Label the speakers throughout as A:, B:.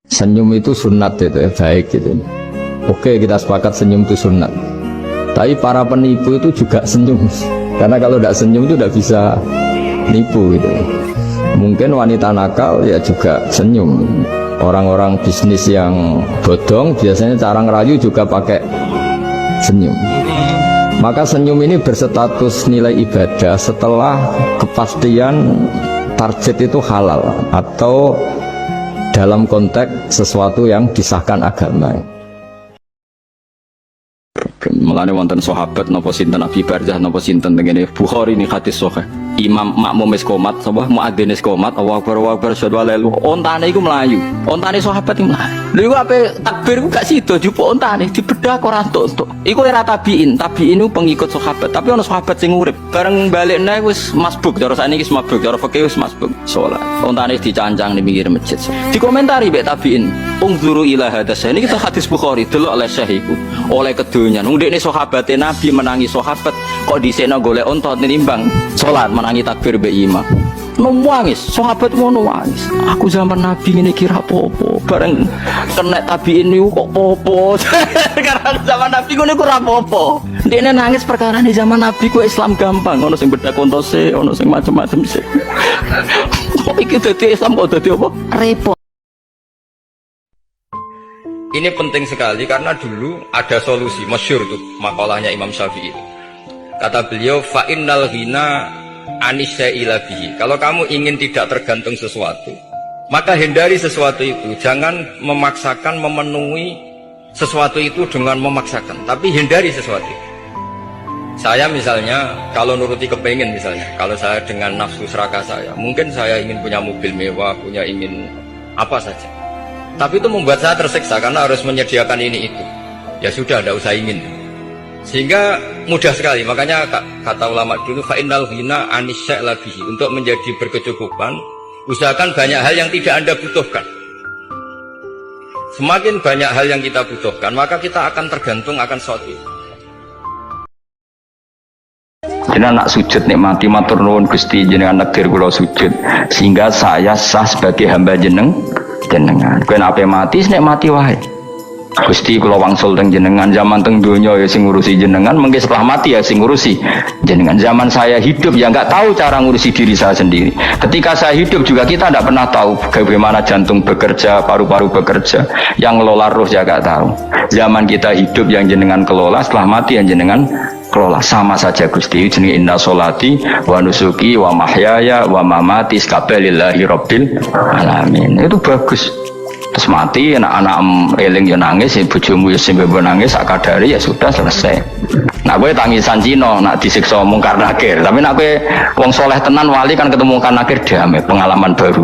A: Senyum itu sunat itu ya, baik gitu. Oke, kita sepakat senyum itu sunat. Tapi para penipu itu juga senyum. Karena kalau tidak senyum itu tidak bisa nipu gitu. Mungkin wanita nakal ya juga senyum. Orang-orang bisnis yang bodong biasanya cara ngerayu juga pakai senyum. Maka senyum ini berstatus nilai ibadah setelah kepastian target itu halal atau dalam konteks sesuatu yang disahkan agama. Mulane wonten sahabat napa sinten Abi Barzah napa sinten tengene Bukhari ini hadis sahih. Imam makmum wis qomat sapa muadzin wis qomat Allahu akbar syahadu la ilaha illallah. Ontane iku mlayu. Ontane sahabat iku mlayu. Lha iku ape takbir iku gak sida jupuk ontane dibedah kok ora entuk. Iku ora tabiin. Tabiin iku pengikut sahabat. Tapi ana sahabat sing urip. Bareng balikne wis masbuk cara sakniki wis masbuk cara fikih wis masbuk salat. Ontane dicancang di pinggir masjid. Dikomentari mbek tabiin. Ungzuru ila hadas. Ini kita hadis Bukhari delok oleh Syekh iku oleh kedonyan. Ndekne sahabate Nabi menangi sahabat kok dhisikno golek unta nimbang salat menangi takbir mbek imam. Nangis, sahabat ngono nangis. Aku zaman Nabi ngene kira apa-apa. Bareng kena tabiin niku kok popo. Karena zaman Nabi ngono ku ora apa-apa. Ndekne nangis perkara di zaman Nabi ku Islam gampang, ono sing bedak kontose, ono sing macam-macam sih. Kok iki dadi Islam kok dadi apa? Repot.
B: Ini penting sekali karena dulu ada solusi masyhur tuh makalahnya Imam Syafi'i. Kata beliau fa innal ghina anisya'ila bihi. Kalau kamu ingin tidak tergantung sesuatu, maka hindari sesuatu itu. Jangan memaksakan memenuhi sesuatu itu dengan memaksakan, tapi hindari sesuatu. Saya misalnya kalau nuruti kepengin misalnya, kalau saya dengan nafsu serakah saya, mungkin saya ingin punya mobil mewah, ingin apa saja. Tapi itu membuat saya tersiksa karena harus menyediakan ini itu. Ya sudah, tidak usah ingin. Sehingga mudah sekali. Makanya kata ulama dulu, fa innal ghina anisya'la bihi. Untuk menjadi berkecukupan, usahakan banyak hal yang tidak Anda butuhkan. Semakin banyak hal yang kita butuhkan, maka kita akan tergantung akan sesuatu itu.
C: Jenengan nak sujud nikmati matur nuwun Gusti, jenengan negir kula sujud sehingga saya sah sebagai hamba jenengan. Kowe nek mati nek mati wae. Gusti kula wangsul teng jenengan zaman teng donya ya sing ngurusi jenengan, mengke setelah mati ya sing ngurusi jenengan. Zaman saya hidup ya enggak tahu cara ngurusi diri saya sendiri. Ketika saya hidup juga kita tidak pernah tahu bagaimana jantung bekerja, paru-paru bekerja, yang ngelola roh ya enggak tahu. Zaman kita hidup yang jenengan kelola, setelah mati yang jenengan kelola. Sama saja Gusti, jenenge inna sholati wa nusuki wa mahyaya wa mamati lillahi rabbil alamin. Itu bagus. Terus mati anak-anak eling ya nangis, bojomu ya sembe nangis sakadari ya sudah selesai. Nah kowe tangisan Cina nak disiksa mungkar nakir, tapi nak kowe wong soleh tenan wali kan ketemu mungkar nakir damai, pengalaman baru.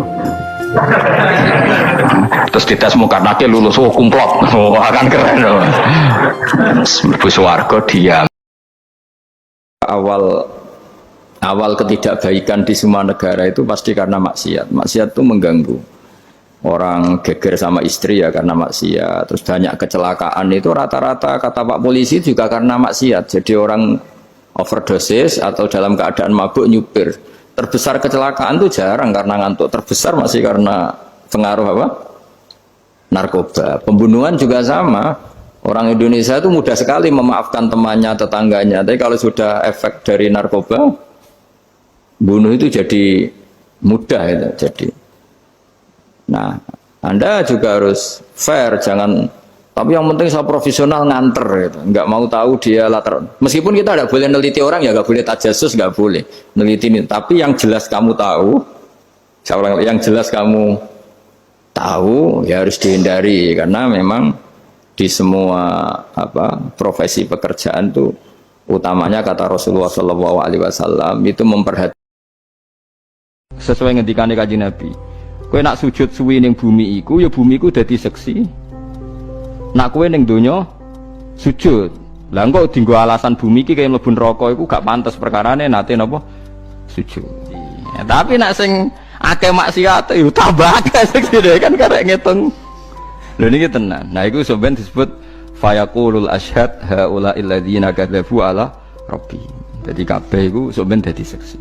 C: Terus dites mungkar nakir lulus kumplot. Akan keren loh. Mlebu swarga diam.
A: Awal ketidakbaikan di semua negara itu pasti karena maksiat. Maksiat itu mengganggu. Orang geger sama istri ya karena maksiat. Terus banyak kecelakaan itu rata-rata kata Pak Polisi juga karena maksiat. Jadi orang overdosis atau dalam keadaan mabuk nyupir. Terbesar kecelakaan itu jarang karena ngantuk. Terbesar masih karena pengaruh apa? Narkoba. Pembunuhan juga sama. Orang Indonesia itu mudah sekali memaafkan temannya, tetangganya. Tapi kalau sudah efek dari narkoba, bunuh itu jadi mudah itu jadi. Nah, Anda juga harus fair, jangan. Tapi yang penting saya profesional nganter, gitu. Nggak mau tahu dia latar. Meskipun kita tidak boleh neliti orang ya, nggak boleh tajasus, nggak boleh neliti. Tapi yang jelas kamu tahu, yang jelas kamu tahu ya harus dihindari karena memang di semua profesi pekerjaan itu utamanya kata Rasulullah SAW itu memperhatikan sesuai ngendikane Kanjeng Nabi. Kowe nak sujud suwi ning bumi iku ya bumi iku dadi seksi. Nak kowe ning donya sujud. Lah engko dienggo alasan bumi iki kaya mlebu neraka iku gak pantes perkarane nate napa sujud. Ya, tapi nak sing akeh maksiat yo tambah akeh seksi kan karek ngitung. Lho niki tenan. Nah iku sampeyan disebut fayaqulul asyhad haula illadzina kadzabu ala rabbi. Jadi kabeh iku sampeyan dadi seksi.